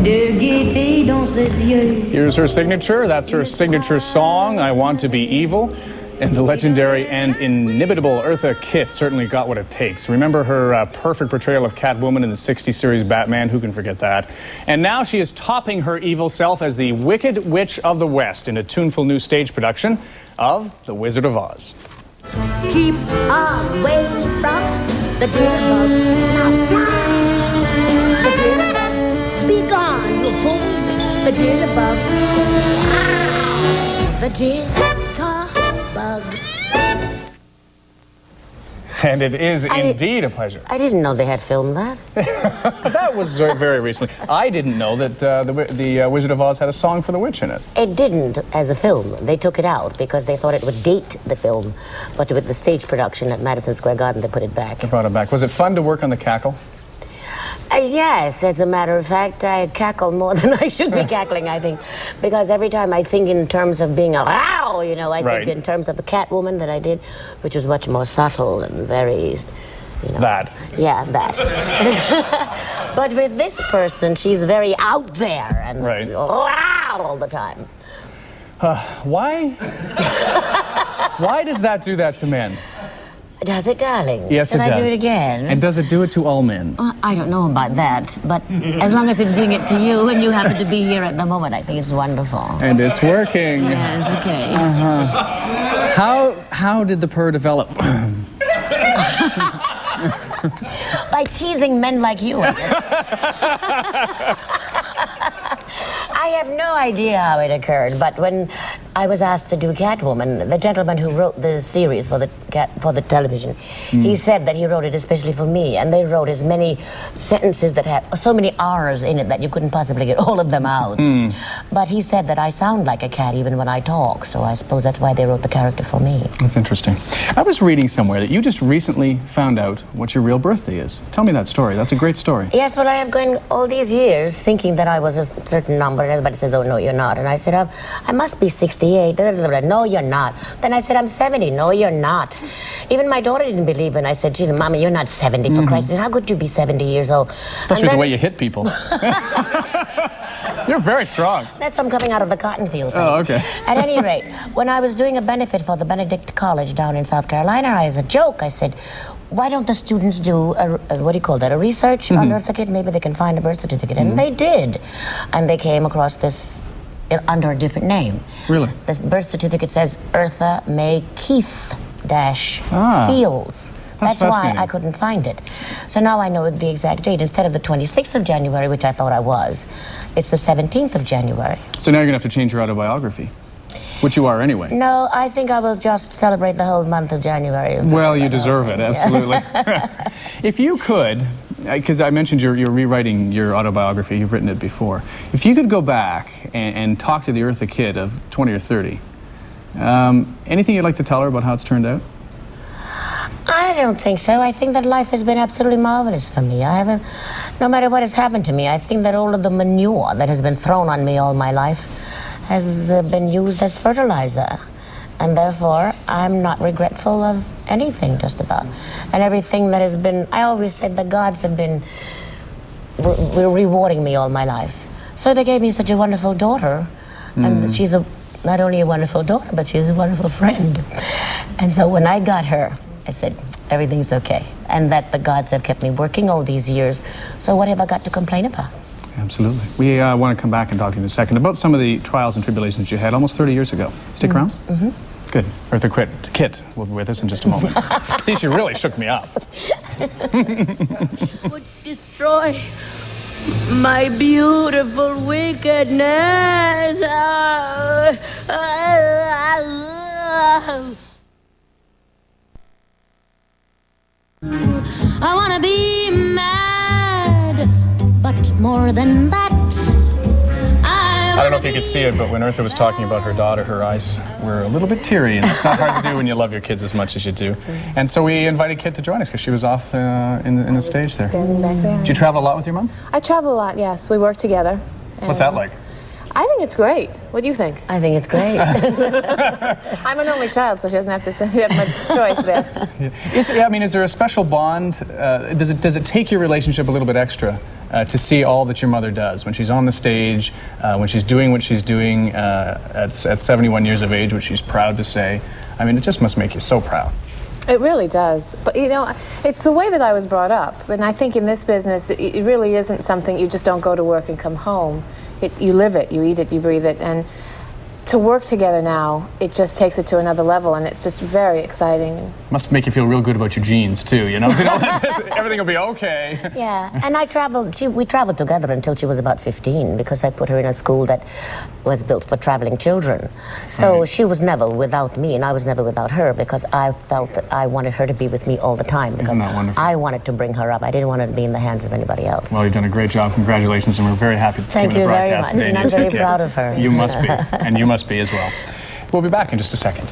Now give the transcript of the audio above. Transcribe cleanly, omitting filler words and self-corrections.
de gaieté dans ses yeux. Here's her signature. That's her signature song, I Want to Be Evil. And the legendary and inimitable Eartha Kitt certainly got what it takes. Remember her perfect portrayal of Catwoman in the 60s series Batman? Who can forget that? And now she is topping her evil self as the Wicked Witch of the West in a tuneful new stage production of The Wizard of Oz. Keep away from the jitterbug. The jitterbug. Be gone, you fools. The jitterbug. The jitterbug. And it is indeed a pleasure. I didn't know they had filmed that. That was very recently. I didn't know that the Wizard of Oz had a song for the witch in it. It didn't as a film. They took it out because they thought it would date the film. But with the stage production at Madison Square Garden, they put it back. They brought it back. Was it fun to work on the cackle? Yes, as a matter of fact, I cackle more than I should be cackling, I think. Because every time I think in terms of being a wow, you know, I think in terms of the Catwoman that I did, which was much more subtle and very, you know. That. Yeah, that. But with this person, she's very out there and wow all the time. Why? Why does that do that to men? Does it, darling? Yes, it does. Can I do it again? And does it do it to all men? I don't know about that, but as long as it's doing it to you and you happen to be here at the moment, I think it's wonderful. And it's working. Yes, okay. How did the purr develop? By teasing men like you. I have no idea how it occurred, but when I was asked to do Catwoman, the gentleman who wrote the series for the television, he said that he wrote it especially for me, and they wrote as many sentences that had so many R's in it that you couldn't possibly get all of them out. But he said that I sound like a cat even when I talk, so I suppose that's why they wrote the character for me. That's interesting. I was reading somewhere that you just recently found out what your real birthday is. Tell me that story. That's a great story. Yes, well, I have gone all these years thinking that I was a certain number, and everybody says, oh, no, you're not. And I said, I must be 68. No, you're not. Then I said, I'm 70. No, you're not. Even my daughter didn't believe it. And I said, geez, Mommy, you're not 70, for Christ's sake. How could you be 70 years old? Especially the way you hit people. You're very strong. That's why I'm coming out of the cotton fields. Oh, okay. At any rate, when I was doing a benefit for the Benedict College down in South Carolina, as a joke, I said, why don't the students do a research on Eartha Kitt? Maybe they can find a birth certificate. And they did. And they came across this under a different name. Really? The birth certificate says Eartha May Keith Fields. That's why I couldn't find it. So now I know the exact date. Instead of the 26th of January, which I thought I was, it's the 17th of January. So now you're going to have to change your autobiography. Which you are anyway. No, I think I will just celebrate the whole month of January. Well, you deserve it, absolutely. If you could, because I mentioned you're rewriting your autobiography, you've written it before. If you could go back and talk to the Eartha Kitt of 20 or 30, anything you'd like to tell her about how it's turned out? I don't think so. I think that life has been absolutely marvelous for me. No matter what has happened to me, I think that all of the manure that has been thrown on me all my life has been used as fertilizer, and therefore I'm not regretful of anything, just about. And everything that has been, I always said the gods have been rewarding me all my life. So they gave me such a wonderful daughter, and she's not only a wonderful daughter, but she's a wonderful friend. And so when I got her, I said, everything's okay, and that the gods have kept me working all these years, so what have I got to complain about? Absolutely. We want to come back and talk to you in a second about some of the trials and tribulations you had almost 30 years ago. Stick around. Good. Eartha Kitt will be with us in just a moment. See, she really shook me up. Would destroy my beautiful wickedness. I want to be mad, but more than that, I don't know if you could see it, but when Eartha was talking about her daughter, her eyes were a little bit teary, and it's not hard to do when you love your kids as much as you do. And so we invited Kitt to join us because she was off in the stage there. Standing back there. Do you travel a lot with your mom? I travel a lot, yes. We work together. What's that like? I think it's great. What do you think? I think it's great. I'm an only child, so she doesn't have to have much choice there. Is there a special bond? Does it take your relationship a little bit extra to see all that your mother does when she's on the stage, when she's doing what she's doing at 71 years of age, which she's proud to say. I mean, it just must make you so proud. It really does. But you know, it's the way that I was brought up. And I think in this business, it really isn't something you just don't go to work and come home. You live it, you eat it, you breathe it. And to work together now, it just takes it to another level, and it's just very exciting. Must make you feel real good about your genes too, you know? Everything will be okay. Yeah, and we traveled together until she was about 15 because I put her in a school that was built for traveling children. So she was never without me, and I was never without her because I felt that I wanted her to be with me all the time because Isn't that wonderful? I wanted to bring her up. I didn't want her to be in the hands of anybody else. Well, you've done a great job. Congratulations, and we're very happy to Thank come you to the very broadcast much, today. and I'm very proud of her. You must be, and you must be as well. We'll be back in just a second.